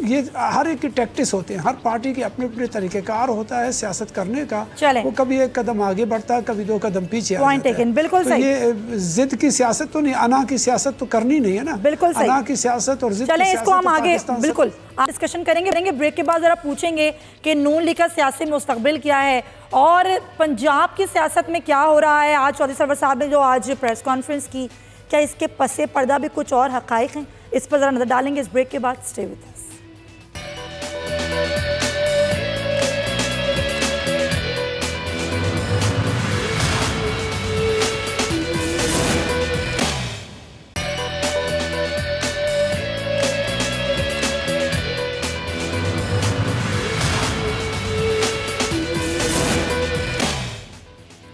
ये हर एक की टैक्टिस होते हैं, हर पार्टी के अपने अपने तरीक़ेकार होता है सियासत करने का। वो कभी एक कदम आगे बढ़ता है, कभी 2 कदम पीछे आ जाता है। बिल्कुल तो ये जिद की सियासत तो नहीं, अना की सियासत तो करनी नहीं है ना। बिल्कुल सही। अना की सियासत और जिद की सियासत इसको हम आगे बिल्कुल डिस्कशन करेंगे। ब्रेक के बाद जरा पूछेंगे कि नून लीग का सियासी मुस्तकबिल क्या है और पंजाब की सियासत में क्या हो रहा है। आज चौधरी सरवर साहब ने जो आज प्रेस कॉन्फ्रेंस की, क्या इसके पसे पर्दा भी कुछ और हक़ाइक़ हैं, इस पर जरा नजर डालेंगे इस ब्रेक के बाद। Stay with us.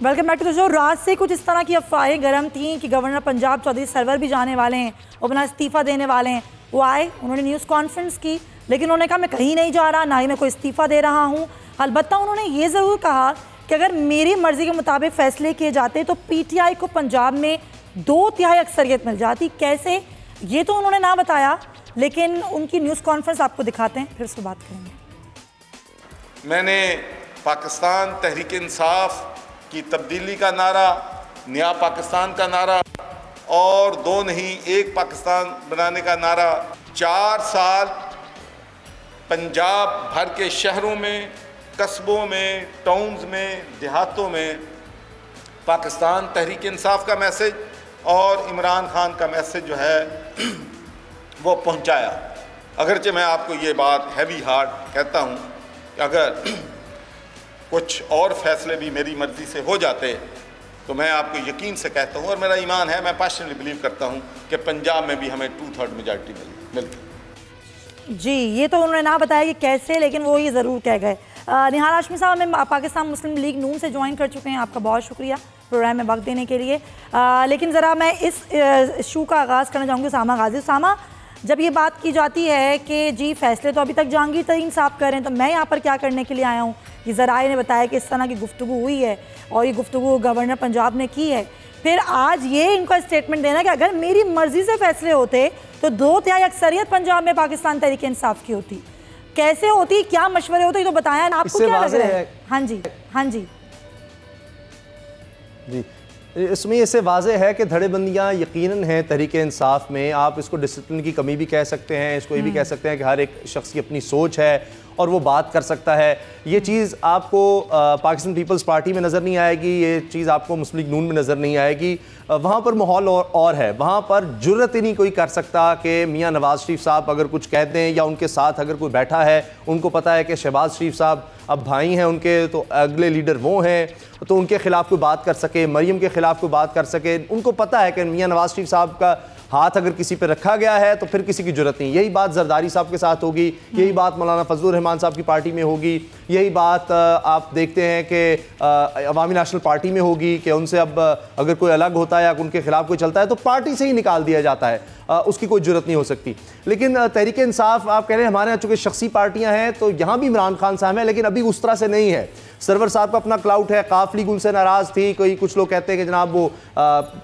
Welcome back to the show. रात से कुछ इस तरह की अफवाहें गर्म थीं कि गवर्नर पंजाब चौधरी सरवर भी जाने वाले हैं और अपना इस्तीफ़ा देने वाले हैं। वो आए, उन्होंने न्यूज़ कॉन्फ्रेंस की, लेकिन उन्होंने कहा मैं कहीं नहीं जा रहा, ना ही मैं कोई इस्तीफ़ा दे रहा हूँ। अलबत्ता उन्होंने ये ज़रूर कहा कि अगर मेरी मर्ज़ी के मुताबिक फ़ैसले किए जाते तो PTI को पंजाब में 2/3 अक्सरियत मिल जाती। कैसे, ये तो उन्होंने ना बताया, लेकिन उनकी न्यूज़ कॉन्फ्रेंस आपको दिखाते हैं, फिर उससे बात करेंगे। मैंने पाकिस्तान तहरीक इंसाफ की तब्दीली का नारा, नया पाकिस्तान का नारा और 2 नहीं 1 पाकिस्तान बनाने का नारा 4 साल पंजाब भर के शहरों में, कस्बों में, टाउन्स में, देहातों में पाकिस्तान तहरीक इंसाफ का मैसेज और इमरान खान का मैसेज जो है वो पहुंचाया। अगरचे मैं आपको ये बात हैवी हार्ट कहता हूँ कि अगर कुछ और फैसले भी मेरी मर्ज़ी से हो जाते तो मैं आपको यकीन से कहता हूँ और मेरा ईमान है, मैं पैशनेटली बिलीव करता हूँ कि पंजाब में भी हमें 2/3 मेजॉरिटी मिलती। जी, ये तो उन्होंने ना बताया कि कैसे, लेकिन वो ये ज़रूर कह गए। निहाल हाशमी साहब हमें पाकिस्तान मुस्लिम लीग नून से ज्वाइन कर चुके हैं, आपका बहुत शुक्रिया प्रोग्राम में वक्त देने के लिए। लेकिन ज़रा मैं इस इशू का आगाज़ करना चाहूँगी उसामा गाजी। उसामा, जब ये बात की जाती है कि जी फैसले तो अभी तक जहांगीर तरीन साहब कर रहे हैं, तो मैं यहाँ पर क्या करने के लिए आया हूँ? ये ज़राए ने बताया कि इस तरह की गुफ्तगू हुई है और ये गुफ्तगू गवर्नर पंजाब ने की है। फिर आज ये इनका स्टेटमेंट देना कि अगर मेरी मर्ज़ी से फैसले होते तो 2/3 अक्सरियत पंजाब में पाकिस्तान तहरीक इंसाफ की होती। कैसे होती, क्या मशवरे होते, तो बताया ना। आपको क्या लग रहा है? हाँ जी, हाँ जी जी, इसमें इससे वाज़ेह है कि धड़ेबंदियाँ यकीनन हैं तहरीक इंसाफ में। आप इसको डिसिप्लिन की कमी भी कह सकते हैं, इसको ये भी कह सकते हैं कि हर एक शख्स की अपनी सोच है और वो बात कर सकता है। ये चीज़ आपको पाकिस्तान पीपल्स पार्टी में नज़र नहीं आएगी, ये चीज़ आपको मुस्लिम लीग नून में नज़र नहीं आएगी। वहाँ पर माहौल और है, वहाँ पर जुर्रत ही नहीं कोई कर सकता कि मियाँ नवाज़ शरीफ साहब अगर कुछ कहते हैं या उनके साथ अगर कोई बैठा है, उनको पता है कि शहबाज शरीफ साहब अब भाई हैं उनके, तो अगले लीडर वो हैं, तो उनके खिलाफ कोई बात कर सके, मरियम के खिलाफ कोई बात कर सके। उनको पता है कि मियाँ नवाज़ शरीफ साहब का हाथ अगर किसी पे रखा गया है तो फिर किसी की जरूरत नहीं। यही बात जरदारी साहब के साथ होगी, यही बात मौलाना फजलुर रहमान साहब की पार्टी में होगी, यही बात आप देखते हैं कि अवामी नेशनल पार्टी में होगी कि उनसे अब अगर कोई अलग होता है या उनके खिलाफ कोई चलता है तो पार्टी से ही निकाल दिया जाता है, उसकी कोई जरूरत नहीं हो सकती। लेकिन तहरीक इंसाफ आप कह रहे हैं हमारे यहाँ चूँकि शख्सी पार्टियाँ हैं तो यहाँ भी इमरान खान साहब हैं, लेकिन अभी उस तरह से नहीं है। सरवर साहब का अपना क्लाउट है, काफ लीग उनसे नाराज़ थी, कोई कुछ लोग कहते हैं कि जनाब वो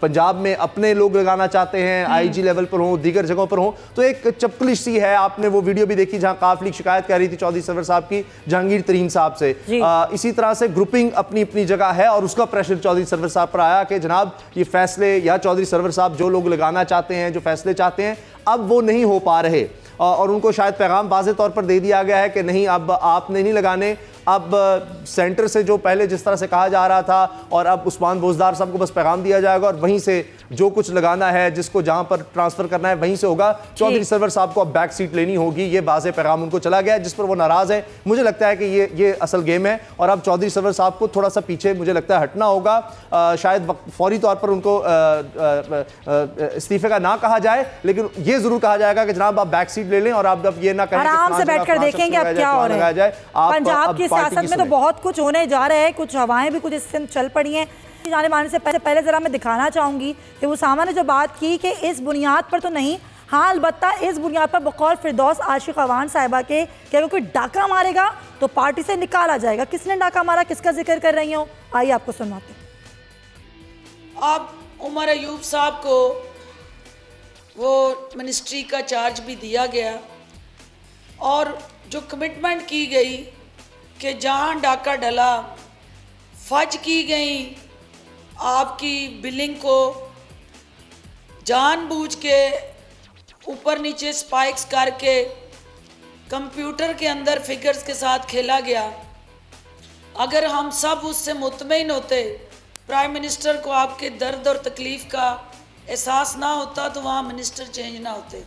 पंजाब में अपने लोग लगाना चाहते हैं, IG लेवल पर हों, दीगर जगहों पर हों, तो एक चपकलिश सी है। आपने वो वीडियो भी देखी जहाँ काफ लीग शिकायत कर रही थी चौधरी सरवर साहब की जहांगीर तरीन साहब से। इसी तरह से ग्रुपिंग अपनी अपनी जगह है और उसका प्रेशर चौधरी सरवर साहब पर आया कि जनाब ये फैसले या चौधरी सरवर साहब जो लोग लगाना चाहते हैं, जो फैसले चाहते हैं, अब वो नहीं हो पा रहे और उनको शायद पैगाम वाज़े तौर पर दे दिया गया है कि नहीं अब आपने नहीं लगाने, अब सेंटर से जो पहले जिस तरह से कहा जा रहा था और अब उस्मान बोजदार साहब को बस पैगाम दिया जाएगा और वहीं से जो कुछ लगाना है, जिसको जहां पर ट्रांसफर करना है वहीं से होगा। चौधरी सरवर साहब को अब बैक सीट लेनी होगी, ये वाज़े पैगाम उनको चला गया है जिस पर वो नाराज़ है। मुझे लगता है कि ये असल गेम है और अब चौधरी सरवर साहब को थोड़ा सा पीछे मुझे लगता है हटना होगा। शायद फौरी तौर पर उनको इस्तीफे का ना कहा जाए, लेकिन ये जरूर कहा जाएगा कि जनाब आप बैक सीट ले लें और आप अब ये ना कहें आराम से बैठकर देखेंगे अब क्या हो रहा है। पंजाब की सियासत में तो बहुत कुछ होने जा रहा है, कुछ हवाएं भी कुछ इससे चल पड़ी हैं। जाने माने से पहले ज़रा मैं दिखाना चाहूँगी कि उसामा ने जो बात की कि इस बुनियाद पर तो नहीं, हाँ अलबत्ता इस बुनियाद पर बकौल फिरदौस आशिक अवान साहिबा के कि अगर कोई डाका मारेगा तो पार्टी से निकाला जाएगा। किसने डाका मारा, किसका जिक्र कर रही हूँ, आइए आपको सुनाते हैं। अब उमर अयूब साहब को वो मिनिस्ट्री का चार्ज भी दिया गया और जो कमिटमेंट की गई कि जहाँ डाका डला फज की गई, आपकी बिलिंग को जानबूझ के ऊपर नीचे स्पाइक्स करके कंप्यूटर के अंदर फिगर्स के साथ खेला गया। अगर हम सब उससे मुतमईन होते, प्राइम मिनिस्टर को आपके दर्द और तकलीफ़ का एहसास ना होता तो वहाँ मिनिस्टर चेंज ना होते।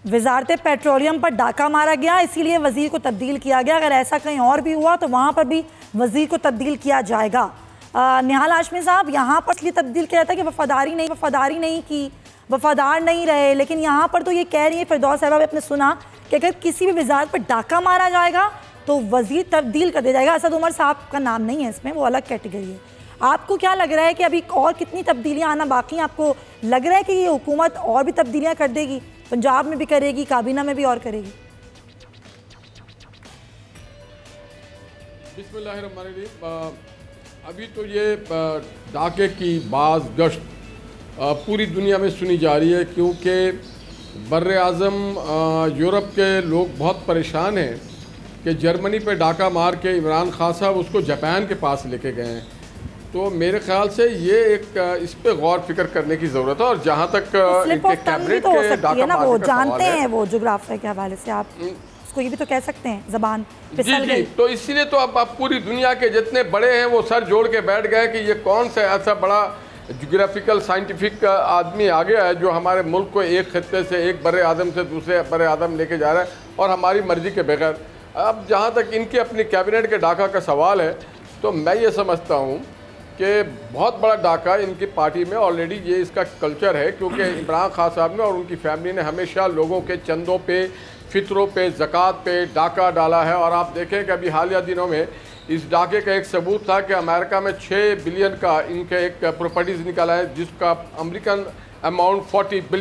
वजारत पेट्रोलियम पर डाका मारा गया, इसीलिए वज़ीर को तब्दील किया गया। अगर ऐसा कहीं और भी हुआ तो वहाँ पर भी वज़ीर को तब्दील किया जाएगा। निहाल हाशमी साहब, यहाँ पर इसलिए तब्दील किया था कि वफादारी नहीं की, वफादार नहीं रहे, लेकिन यहाँ पर तो ये कह रही है फिरदौस साहिबा, आपने सुना कि अगर किसी भी वजारत पर डाका मारा जाएगा तो वज़ीर तब्दील कर दिया जाएगा। असद उमर साहब का नाम नहीं है इसमें, वो अलग कैटेगरी है। आपको क्या लग रहा है कि अभी और कितनी तब्दीलियाँ आना बाकी हैं? आपको लग रहा है कि ये हुकूमत और भी तब्दीलियाँ कर देगी, पंजाब में भी करेगी, काबीना में भी और करेगी? बिस्मिल्लाहिर्रहमानिर्रहीम। अभी तो ये डाके की बाज़ गश्त पूरी दुनिया में सुनी जा रही है, क्योंकि बर्र आज़म यूरोप के लोग बहुत परेशान हैं कि जर्मनी पे डाका मार के इमरान खान साहब उसको जापान के पास लेके गए हैं। तो मेरे ख्याल से ये एक इस पे गौर फिक्र करने की ज़रूरत है। और जहाँ तक इनके कैबिनेट के डाका मारने वो का जानते सवाल हैं, वो जोग्राफिया के हवाले से आप उसको ये भी तो कह सकते हैं, ज़बान फिसल गई। तो इसीलिए तो अब पूरी दुनिया के जितने बड़े हैं वो सर जोड़ के बैठ गए कि ये कौन सा ऐसा बड़ा जोग्राफिकल साइंटिफिक आदमी आ गया है जो हमारे मुल्क को एक खत्ते से, एक बड़े आदम से दूसरे बड़े आदम लेके जा रहा है और हमारी मर्जी के बगैर। अब जहाँ तक इनकी अपनी कैबिनेट के डाका का सवाल है तो मैं ये समझता हूँ कि बहुत बड़ा डाका इनकी पार्टी में ऑलरेडी ये इसका कल्चर है, क्योंकि इमरान खान साहब ने और उनकी फैमिली ने हमेशा लोगों के चंदों पे, फितरों पे, ज़कात पे डाका डाला है। और आप देखें कि अभी हालिया दिनों में इस डाके का एक सबूत था कि अमेरिका में 6 बिलियन का इनके एक प्रॉपर्टीज़ निकाला है, जिसका अमेरिकन अमाउंट $40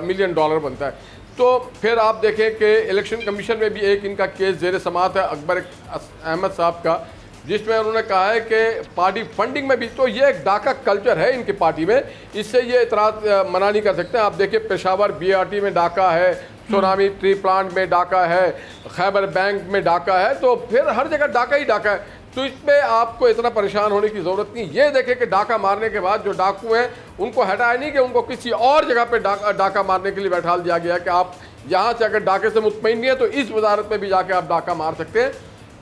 मिलियन बनता है। तो फिर आप देखें कि इलेक्शन कमीशन में भी एक इनका केस ज़ेर समाअत है अकबर अहमद साहब का, जिसमें उन्होंने कहा है कि पार्टी फंडिंग में भी तो ये एक डाका कल्चर है इनकी पार्टी में, इससे ये इतराज़ मना नहीं कर सकते। आप देखिए पेशावर BRT में डाका है, सोनामी ट्री प्लांट में डाका है, खैबर बैंक में डाका है, तो फिर हर जगह डाका ही डाका है। तो इसमें आपको इतना परेशान होने की ज़रूरत नहीं। ये देखें कि डाका मारने के बाद जो डाकू हैं उनको हटाया नहीं कि उनको किसी और जगह पे डाका मारने के लिए बैठा दिया गया कि आप यहाँ से अगर डाके से मुतमईन नहीं है तो इस वजारत में भी जाके आप डाका मार सकते हैं।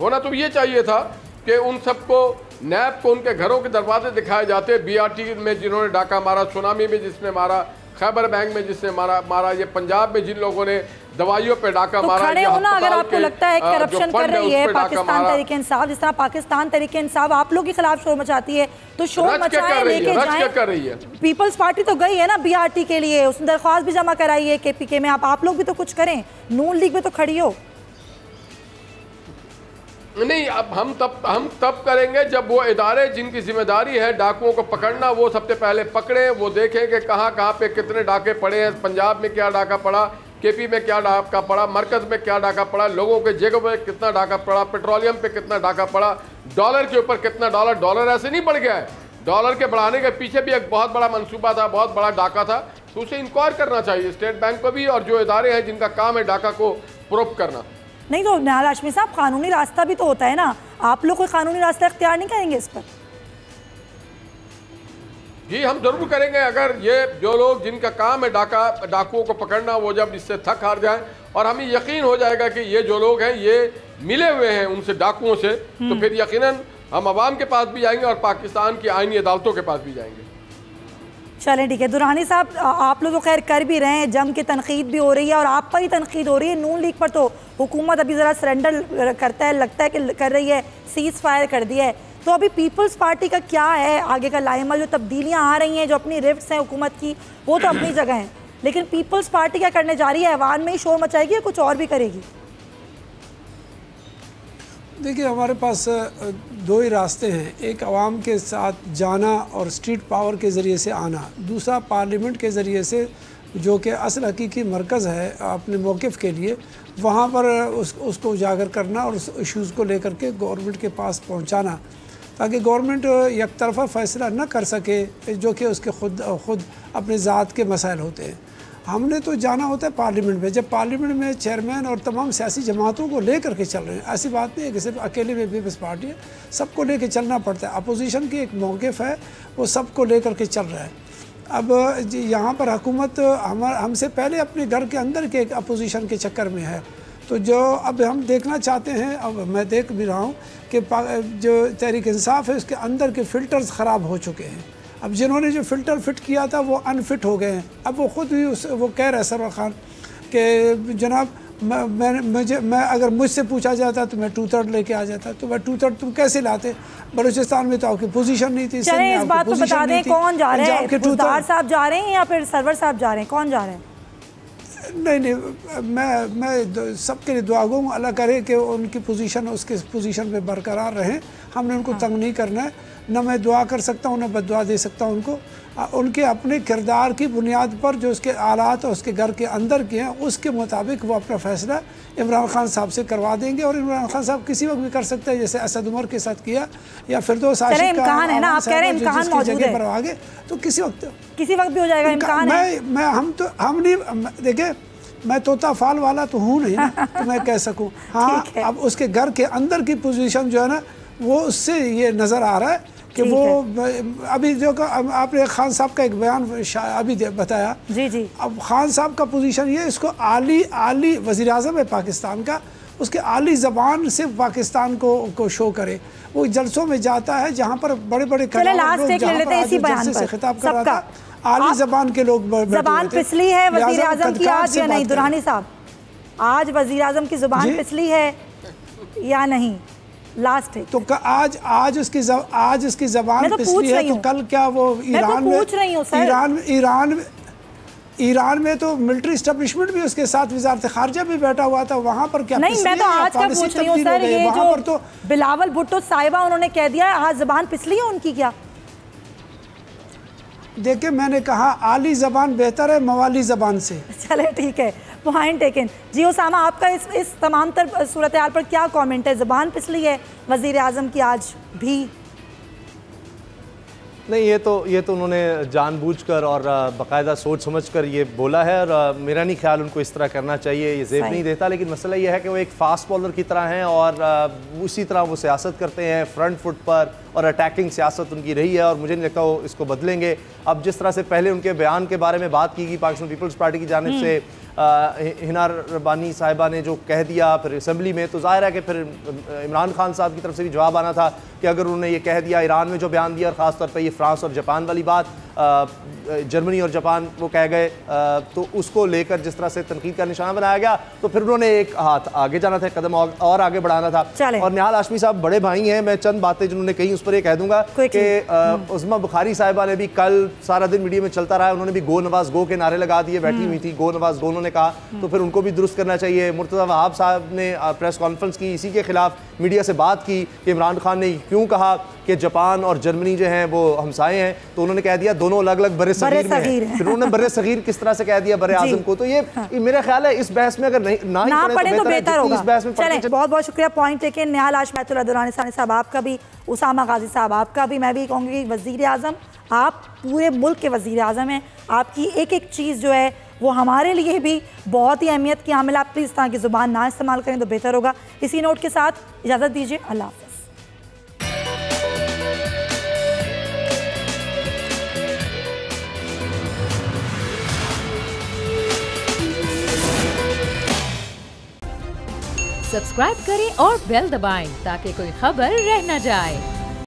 होना तो ये चाहिए था कि उन सबको नैब को उनके घरों के दरवाजे दिखाए जाते, BRT में जिन्होंने डाका मारा, सुनामी में जिसने मारा, खैबर बैंक में जिसने मारा, ये पंजाब में जिन लोगों ने दवाइयों पे डाका तो मारा। खड़े होना अगर आपको लगता है करप्शन कर रही है पाकिस्तान तहरीक इंसाफ, जिस तरह पाकिस्तान तहरीक इंसाफ आप लोग के खिलाफ शोर मचाती है, तो शोर मचाए लेके जाए। पीपल्स पार्टी तो गई है ना BRT के लिए, उसने दरख्वास्त भी जमा कराई है KPK में, आप लोग भी तो कुछ करें, नून लीग में तो खड़ी हो। नहीं, अब हम तब करेंगे जब वो इदारे जिनकी जिम्मेदारी है डाकुओं को पकड़ना, वो सबसे पहले पकड़े, वो देखें कि कहाँ पे कितने डाके पड़े हैं, पंजाब में क्या डाका पड़ा, KP में क्या डाका पड़ा, मरकज़ में क्या डाका पड़ा, लोगों के जेबों पे कितना डाका पड़ा, पेट्रोलियम पे कितना डाका पड़ा, डॉलर के ऊपर कितना डॉलर ऐसे नहीं बढ़ गया है। डॉलर के बढ़ाने के पीछे भी एक बहुत बड़ा मनसूबा था, बहुत बड़ा डाका था, तो उसे इंक्वायर करना चाहिए स्टेट बैंक को भी और जो इदारे हैं जिनका काम है डाका को प्रूफ करना। नहीं तो निहाल हाशमी साहब, कानूनी रास्ता भी तो होता है ना, आप लोग कोई कानूनी रास्ता इख्तियार नहीं करेंगे इस पर? जी हम जरूर करेंगे। अगर ये जो लोग जिनका काम है डाकुओं को पकड़ना, वो जब इससे थक हार जाए और हमें यकीन हो जाएगा कि ये जो लोग हैं ये मिले हुए हैं उनसे डाकुओं से, तो फिर यकीनन हम अवाम के पास भी जाएंगे और पाकिस्तान की आईनी अदालतों के पास भी जाएंगे। चलें ठीक है। दुरानी साहब, आप लोग तो खैर कर भी रहे हैं, जम की तनकीद भी हो रही है और आप पर ही तनकीद हो रही है। नून लीग पर तो हुकूमत अभी ज़रा सरेंडर करता है, लगता है कि कर रही है, सीज़ फायर कर दिया है। तो अभी पीपल्स पार्टी का क्या है आगे का लाइमल? जो तब्दीलियाँ आ रही हैं, जो अपनी रिफ्ट्स हैं हुकूमत की, वो तो अपनी जगह हैं, लेकिन पीपल्स पार्टी क्या करने जा रही है? ऐवान में ही शोर मचाएगी या कुछ और भी करेगी? देखिए, हमारे पास दो ही रास्ते हैं, एक आवाम के साथ जाना और स्ट्रीट पावर के ज़रिए से आना, दूसरा पार्लियामेंट के ज़रिए से जो कि असल हकीकी मरकज़ है अपने मौक़िफ़ के लिए, वहाँ पर उसको उजागर करना और उस इशूज़ को लेकर के गवर्नमेंट के पास पहुँचाना, ताकि गवर्नमेंट एक तरफ़ा फ़ैसला न कर सके जो कि उसके खुद अपने ज़ात के मसाइल होते हैं। हमने तो जाना होता है पार्लियामेंट में, जब पार्लियामेंट में चेयरमैन और तमाम सियासी जमातों को लेकर के चल रहे हैं, ऐसी बात नहीं है कि सिर्फ अकेले में पीपल्स पार्टी है, सबको लेकर चलना पड़ता है। अपोजिशन की एक मौक़िफ़ है, वो सबको लेकर के चल रहा है। अब यहाँ पर हुकूमत हमसे पहले अपने घर के अंदर के एक अपोजिशन के चक्कर में है, तो जो अब हम देखना चाहते हैं, अब मैं देख भी रहा हूँ कि जो तहरीक इंसाफ है उसके अंदर के फ़िल्टर्स ख़राब हो चुके हैं। अब जिन्होंने जो फ़िल्टर फिट किया था वो अनफिट हो गए हैं। अब वो ख़ुद भी वो कह रहे हैं सरवर खान कि जनाब मैं अगर मुझसे पूछा जाता तो मैं 2/3 लेके आ जाता, तो मैं 2/3 तुम कैसे लाते? बलूचिस्तान में तो आपकी पोजीशन नहीं थी। चलें, इस बात को बता दें, कौन जा रहे हैं? बुज़दार साहब जा रहे हैं या फिर सरवर साहब जा रहे हैं? कौन जा रहे हैं? नहीं, मैं सबके लिए दुआ गो, अल्लाह करे कि उनकी पोजीशन उसके पोजीशन में बरकरार रहें। हमने उनको तंग नहीं करना है, न मैं दुआ कर सकता हूँ न बददुआ दे सकता हूँ उनको। उनके अपने किरदार की बुनियाद पर जो उसके आलात और उसके घर के अंदर के हैं उसके मुताबिक वो अपना फ़ैसला इमरान खान साहब से करवा देंगे, और इमरान खान साहब किसी वक्त भी कर सकते हैं, जैसे असद उमर के साथ किया या फिरदौस आशिक का इम्कान है ना, आप कह रहे हैं इम्कान मौजूद है, पर आगे तो किसी वक्त भी हो जाएगा इम्कान है। हम नहीं, देखिए मैं तोता फाल वाला तो हूँ नहीं ना तो मैं कह सकूँ। हाँ, अब उसके घर के अंदर की पोजीशन जो है ना वो उससे ये नज़र आ रहा है कि वो अभी जो आपने खान साहब का एक बयान अभी बताया जी। अब खान साहब का पोजीशन ये, इसको आली वज़ीर आज़म है पाकिस्तान का, उसके आली ज़बान से पाकिस्तान को शो करे। वो जलसों में जाता है जहाँ पर बड़े बड़े खिताब कर रहा था, आली ज़बान के लोग ज़बान पिछली है वज़ीर आज़म की आज या नहीं? दुरानी साहब, आज वज़ीर आज़म की ज़ुबान पिछली है या नहीं? लास्ट है तो आज उसकी ज़बान पिछली है, तो कल क्या वो ईरान में तो मिलिट्री एस्टेब्लिशमेंट भी उसके साथ वज़ारत ख़ारिजा भी बैठा हुआ था, वहाँ पर क्या नहीं? मैं तो आज का पूछ रही हूँ सर, ये जो तो बिलावल भुट्टो साहिबा उन्होंने कह दिया आज ज़बान पिछली है उनकी, क्या? देखिए, मैंने कहा आली ज़बान बेहतर है मवाली ज़बान से। चले ठीक है, पॉइंट टेकन। जी उसामा, आपका इस तमाम तर सूरत हाल पर क्या कमेंट है? ज़बान पिछली है वज़ीर आज़म की आज भी? नहीं, ये तो उन्होंने जानबूझकर और बाकायदा सोच समझकर ये बोला है, और मेरा नहीं ख्याल उनको इस तरह करना चाहिए, ये ज़ेब नहीं देता। लेकिन मसला ये है कि वो एक फास्ट बॉलर की तरह हैं और उसी तरह वो सियासत करते हैं फ्रंट फुट पर, और अटैकिंग सियासत उनकी रही है और मुझे नहीं लगता वो इसको बदलेंगे। अब जिस तरह से पहले उनके बयान के बारे में बात की गई पाकिस्तान पीपल्स पार्टी की जानिब से, हिना रब्बानी साहिबा ने जो कह दिया फिर असम्बली में, तो ज़ाहिर है कि फिर इमरान खान साहब की तरफ से भी जवाब आना था कि अगर उन्होंने ये कह दिया, ईरान में जो बयान दिया, और ख़ास तौर पर ये फ्रांस और जापान वाली बात, जर्मनी और जापान वो कह गए, तो उसको लेकर जिस तरह से तनकीद का निशाना बनाया गया, तो फिर उन्होंने एक हाथ आगे जाना था, कदम और आगे बढ़ाना था। और निहाल हाशमी साहब बड़े भाई हैं, मैं चंद बातें जिन्होंने कही उस पर ये कह दूंगा कि उज़्मा बुखारी साहिबा ने भी कल सारा दिन मीडिया में चलता रहा, उन्होंने भी गो नवाज गो के नारे लगा दिए, बैठी हुई थी, गो नवाज गो उन्होंने कहा, तो फिर उनको भी दुरुस्त करना चाहिए। मुर्तज़ा वहाब साहब ने प्रेस कॉन्फ्रेंस की, इसी के खिलाफ मीडिया से बात की कि इमरान खान ने क्यों कहा कि जापान और जर्मनी जो हैं वो हमसाए हैं, तो उन्होंने कह दिया दोनों अलग अलग बड़े सगीर में हैं। फिर उन्होंने बड़े सगीर किस तरह से कह दिया बड़े आजम को, तो ये मेरा ख्याल है इस बहस में अगर ना पड़े तो बेहतर होगा। चलें, बहुत बहुत शुक्रिया पॉइंट टेके। निहाल हाशमी, दुरानी साहब आपका भी, उसामा गाजी साहब आपका भी। मैं भी कहूँगी वज़ीर आज़म, आप पूरे मुल्क के वज़ीर आज़म हैं, आपकी एक एक चीज़ जो है वो हमारे लिए भी बहुत ही अहमियत की हामिल। आप प्लीज़ तरह की ज़ुबान ना इस्तेमाल करें तो बेहतर होगा। इसी नोट के साथ इजाज़त दीजिए, अल्लाह हाफ़िज़। सब्सक्राइब करें और बेल दबाएं ताकि कोई खबर रह न जाए।